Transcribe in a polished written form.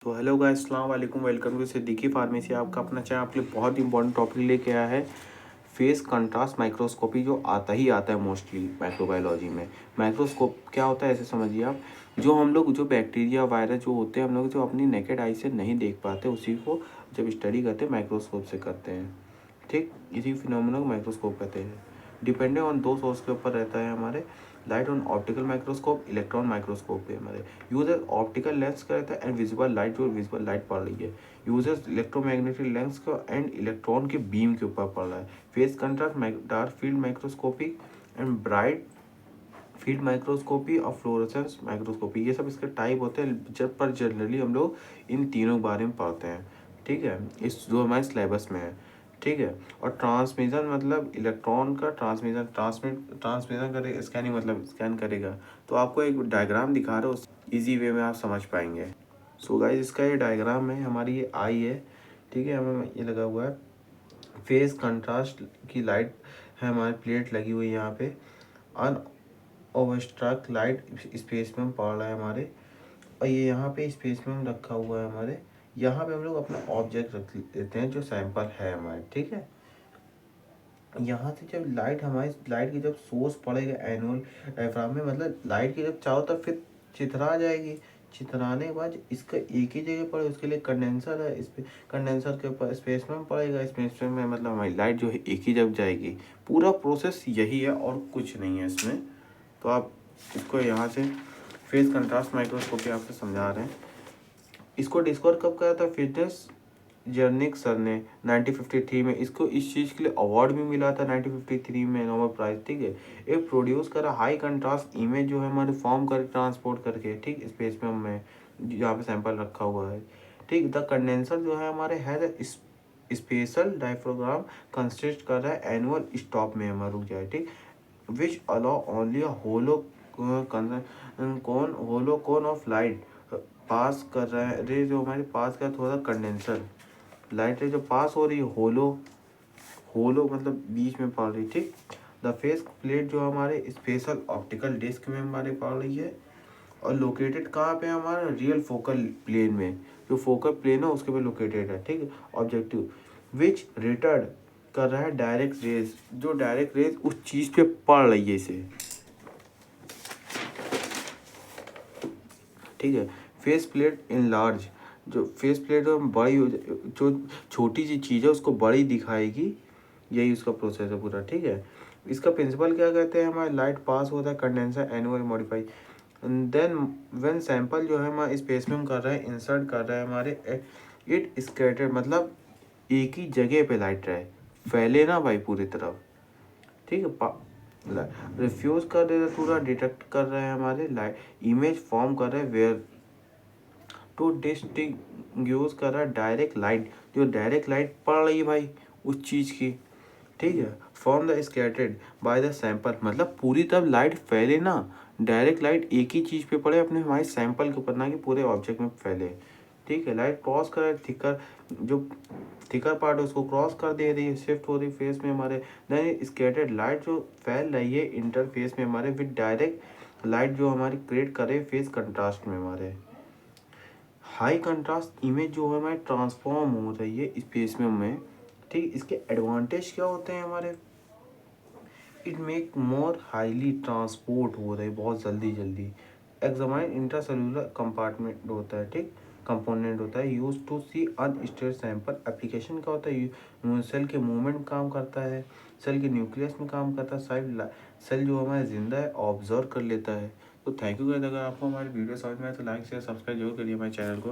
So hello guys, अस्सलाम वालेकुम, welcome to Siddiqui pharmacy. आपका अपना चैनल आपके लिए बहुत इंपॉर्टेंट टॉपिक लेके आया है, फेस कंट्रास्ट माइक्रोस्कोपी, जो आता है मोस्टली माइक्रोबायोलॉजी में। माइक्रोस्कोप क्या होता है ऐसे समझिए आप, जो हम लोग जो बैक्टीरिया वायरस जो होते हैं हम लोग जो अपनी नेकेड आई से नहीं देख पाते, उसी को जब स्टडी करते हैं माइक्रोस्कोप से करते हैं। ठीक, इसी फिनोमेना को माइक्रोस्कोप कहते हैं। डिपेंडिंग ऑन दो सोर्स के ऊपर रहता है हमारे, light on optical microscope, electron microscope पे हमारे यूजर ऑप्टिकल लेंस का रहता है एंड विजिबल लाइट, जो विजिबल लाइट पड़ रही है यूजर्स इलेक्ट्रोमैग्नेटिक लेंस का एंड इलेक्ट्रॉन के बीम के ऊपर पड़ रहा है। Face contrast, dark field microscopy and bright field microscopy और फ्लोरोसेंस माइक्रोस्कोपी, ये सब इसके टाइप होते हैं। जब पर जनरली हम लोग इन तीनों के बारे में पढ़ते हैं। ठीक है, इस जो हमारे सिलेबस में है। ठीक है, और ट्रांसमिशन मतलब इलेक्ट्रॉन का ट्रांसमिशन, ट्रांसमिशन करेगा, स्कैनिंग मतलब स्कैन करेगा। तो आपको एक डायग्राम दिखा रहा हूँ, इजी वे में आप समझ पाएंगे। सो गाइस, इसका ये डायग्राम है, हमारी ये आई है। ठीक है, हमें ये लगा हुआ है फेस कंट्रास्ट की लाइट है, हमारी प्लेट लगी हुई है यहाँ पे। अनओवरस्ट्रक लाइट स्पेस में पड़ रहा है हमारे, और ये यहाँ पे स्पेस में रखा हुआ है हमारे। यहाँ पे हम लोग अपना ऑब्जेक्ट रख लेते हैं जो सैंपल है हमारे। ठीक है, यहाँ से जब लाइट की जब सोर्स पड़ेगा एनुअल डायफ्राम में, मतलब लाइट की जब चारों तरफ फिर चित्रा जाएगी। चित्राने के बाद इसका एक ही जगह पड़े, उसके लिए कंडेंसर है, इस पे कंडेंसर के ऊपर स्पेस में पड़ेगा। स्पेस में मतलब हमारी लाइट जो है एक ही जब जाएगी। पूरा प्रोसेस यही है और कुछ नहीं है इसमें। तो आप इसको यहाँ से फेस कंट्रास्ट माइक्रोस्कोपी आपसे समझा रहे हैं। इसको डिस्कवर कब करा था? फिटनेस जर्निक सर ने 1953 में। इसको इस चीज़ के लिए अवार्ड भी मिला था 1953 में, नोबेल प्राइज। ठीक है, एक प्रोड्यूस करा हाई कंट्रास्ट इमेज जो है हमारे फॉर्म कर ट्रांसपोर्ट करके, ठीक, स्पेस में जहाँ पे सैंपल रखा हुआ है। ठीक, द कंडेंसर जो है हमारे है स्पेशल डायफ्राम कंसिस्ट कर रहा है एनुअल स्टॉप में हमारा रुक जाए। ठीक, which allow only hollow cone of light pass कर रहा है, रे जो हमारे पास का थोड़ा कंडेंसर लाइट रे जो पास हो रही है, होलो मतलब बीच में पड़ रही। ठीक, द फेस प्लेट जो हमारे स्पेशल ऑप्टिकल डिस्क में हमारे पड़ रही है, और लोकेटेड कहाँ पे हमारा रियल फोकल प्लेन में, जो फोकल प्लेन है उसके पे लोकेटेड है। ठीक है, ऑब्जेक्टिव विच रिटर्न कर रहा है डायरेक्ट रेज, जो डायरेक्ट रेज उस चीज पे पड़ रही है इसे। ठीक है, फेस प्लेट इन लार्ज, जो फेस प्लेट बड़ी जो छोटी सी चीज़ है उसको बड़ी दिखाएगी, यही उसका प्रोसेस है पूरा। ठीक है, इसका प्रिंसिपल क्या कहते हैं, हमारे लाइट पास होता है condenser annual modify, then when sample जो है हमारे स्पेस में कर रहा है, इंसर्ट कर रहा है हमारे, इट स्कैटर्ड मतलब एक ही जगह पे लाइट रहे, फैले ना भाई पूरी तरफ। ठीक है, रिफ्यूज कर रहे हैं, पूरा डिटेक्ट कर रहे हैं हमारे लाइट इमेज फॉर्म कर रहे हैं, वेयर टू डिस्टिंग्विश कर रहा है डायरेक्ट लाइट, जो डायरेक्ट लाइट पड़ रही है भाई उस चीज़ की। ठीक है, from the scattered by the sample मतलब पूरी तरफ लाइट फैले ना, डायरेक्ट लाइट एक ही चीज़ पे पड़े अपने हमारे सैंपल के ऊपर, ना कि पूरे ऑब्जेक्ट में फैले। ठीक है, लाइट क्रॉस कर थिकर, जो थिकर पार्ट है उसको क्रॉस कर दे रही है, शिफ्ट हो रही फेस में हमारे। देन स्कैटर्ड लाइट जो फैल रही है इंटरफेस में हमारे विद डायरेक्ट लाइट जो हमारी क्रिएट करे फेस कंट्रास्ट में हमारे। हाई कंट्रास्ट इमेज जो है हमारे ट्रांसफॉर्म हो रही है स्पेस में। ठीक, इसके एडवांटेज क्या होते हैं हमारे, it make more highly transport हो रहे बहुत जल्दी। एग्जामाइन इंट्रासेलुलर कंपार्टमेंट होता है, ठीक, कंपोनेंट होता है, use to see unstated sample. Application क्या होता है, सेल के मूवमेंट में काम करता है, सेल के न्यूक्लियस में काम करता है, सेल जो हमारा जिंदा है ऑब्जर्व कर लेता है। तो थैंक यू गाइस, अगर आपको हमारी वीडियो समझ में आए तो लाइक शेयर सब्सक्राइब जरूर करिए हमारे चैनल को।